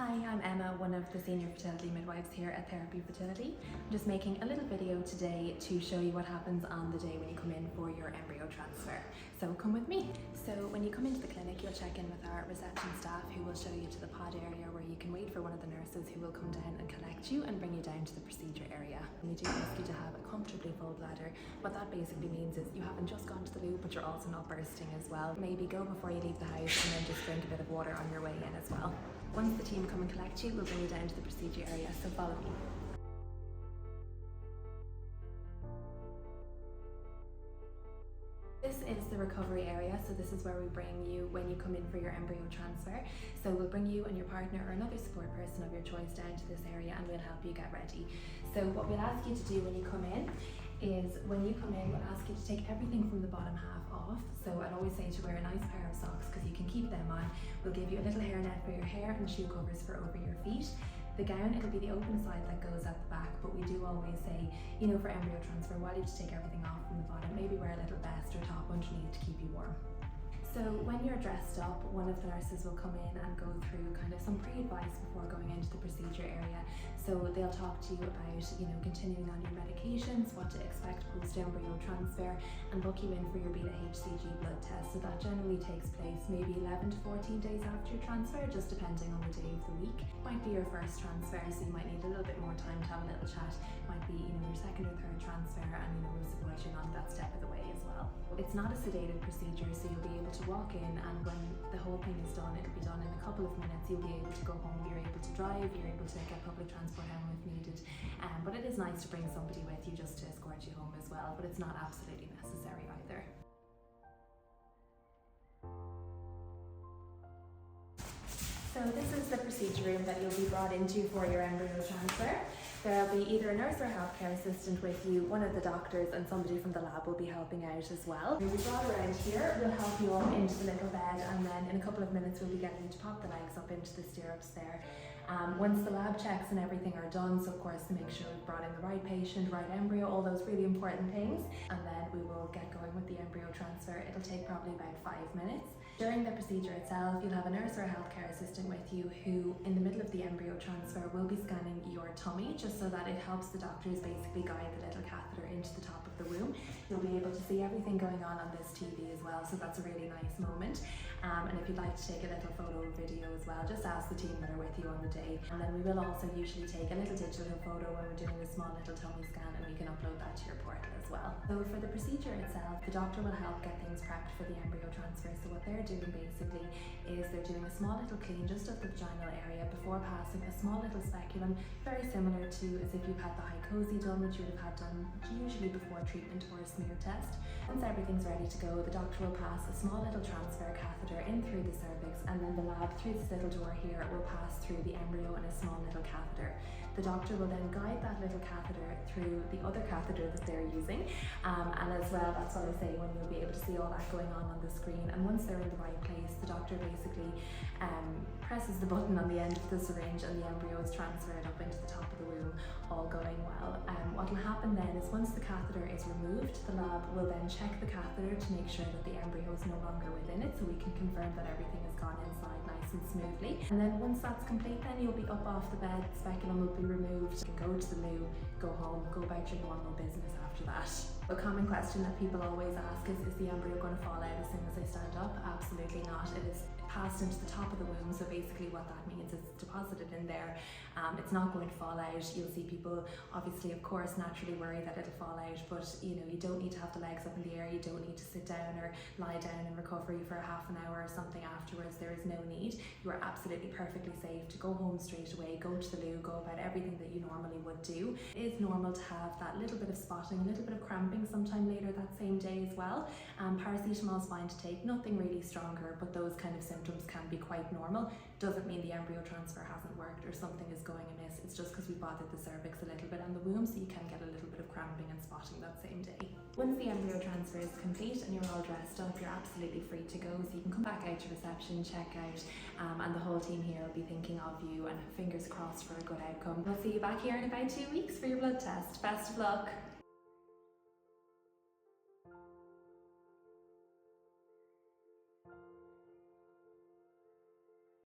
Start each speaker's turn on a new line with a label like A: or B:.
A: Hi, I'm Emma, one of the Senior Fertility Midwives here at Thérapie Fertility. I'm just making a little video today to show you what happens on the day when you come in for your embryo transfer. So come with me. So when you come into the clinic, you'll check in with our reception staff who will show you to the pod area where you can wait for one of the nurses who will come down and collect you and bring you down to the procedure area. And we do ask you to have a comfortably full bladder. What that basically means is you haven't just gone to the loo, but you're also not bursting as well. Maybe go before you leave the house and then just drink a bit of water on your way in as well. Once the team come and collect you, we'll bring you down to the procedure area, so follow me. This is the recovery area, so this is where we bring you when you come in for your embryo transfer. So we'll bring you and your partner or another support person of your choice down to this area and we'll help you get ready. So what we'll ask you to do when you come in is, when you come in, we'll ask you to take everything from the bottom half off. So I'd always say to wear a nice pair of socks because you can keep them on. We'll give you a little hairnet for your hair and shoe covers for over your feet. The gown, it'll be the open side that goes at the back, but we do always say, you know, for embryo transfer, while you just take everything off from the bottom, maybe wear a little vest or top underneath to keep you warm. So when you're dressed up, one of the nurses will come in and go through kind of some pre-advice before going into the procedure area. So they'll talk to you about, you know, continuing on your medications, what to expect post-embryo transfer, and book you in for your beta-HCG blood test. So that generally takes place maybe 11 to 14 days after your transfer, just depending on the day of the week. It might be your first transfer, so you might need a little bit more time to have a little chat. It might be, you know, your second or third transfer, and you know, we'll support you along that step of the way as well. It's not a sedated procedure, so you'll be able to walk in, and when the whole thing is done, it'll be done in a couple of minutes. You'll be able to go home, you're able to drive, you're able to get public transport home if needed. But it is nice to bring somebody with you just to escort you home as well, but it's not absolutely necessary either. So this is the procedure room that you'll be brought into for your embryo transfer. There'll be either a nurse or healthcare assistant with you, one of the doctors, and somebody from the lab will be helping out as well. We'll be brought around here, we'll help you up into the little bed, and then in a couple of minutes we'll be getting you to pop the legs up into the stirrups there. Once the lab checks and everything are done, so of course to make sure we've brought in the right patient, right embryo, all those really important things, and then we will get going with the embryo transfer. It'll take probably about 5 minutes. During the procedure itself, you'll have a nurse or a healthcare assistant with you who, in the middle of the embryo transfer, will be scanning your tummy just so that it helps the doctors basically guide the little catheter into the top of the womb. You'll be able to see everything going on this TV as well, so that's a really nice moment. And if you'd like to take a little photo or video as well, just ask the team that are with you on the day. And then we will also usually take a little digital photo when we're doing a small little tummy scan, and we can upload that to your portal as well. So for the procedure itself, the doctor will help get things prepped for the embryo transfer. So what they're doing basically is they're doing a small little clean just of the vaginal area before passing a small little speculum, very similar to as if you've had the hycosi done, which you would have had done usually before treatment or a smear test. Once everything's ready to go, the doctor will pass a small little transfer catheter in through the cervix, and then the lab through this little door here will pass through the embryo in a small little catheter. The doctor will then guide that little catheter through the other catheter that they're using, and as well, that's what I say, when you'll be able to see all that going on the screen. And once they're in the right place, the doctor basically presses the button on the end of the syringe and the embryo is transferred up into the top of the womb, all going well. What will happen then is once the catheter is removed, the lab will then check the catheter to make sure that the embryo is no longer within it, so we can confirm that everything has gone inside nice and smoothly. And then once that's complete, then you'll be up off the bed, the speculum will be removed, you can go to the loo, go home, go about your normal business after that. A common question that people always ask is the embryo going to fall out as soon as I stand up? Absolutely not. It is passed into the top of the womb, so basically what that means is it's deposited in there. It's not going to fall out. You'll see people obviously, of course, naturally worry that it'll fall out, but you know, you don't need to have the legs up in the air, you don't need to sit down or lie down in recovery for half an hour or something afterwards. There is no need. You are absolutely perfectly safe to go home straight away, go to the loo, go about everything that you normally would do. It is normal to have that little bit of spotting, a little bit of cramping sometime later that same day as well. Paracetamol is fine to take, nothing really stronger, but those kind of symptoms can be quite normal. Doesn't mean the embryo transfer hasn't worked or something is going amiss. It's just because we bothered the cervix a little bit and the womb, so you can get a little bit of cramping and spotting that same day. Once the embryo transfer is complete and you're all dressed up, you're absolutely free to go, so you can come back out to reception, check out, and the whole team here will be thinking of you, and fingers crossed for a good outcome. We'll see you back here in about 2 weeks for your blood test. Best of luck.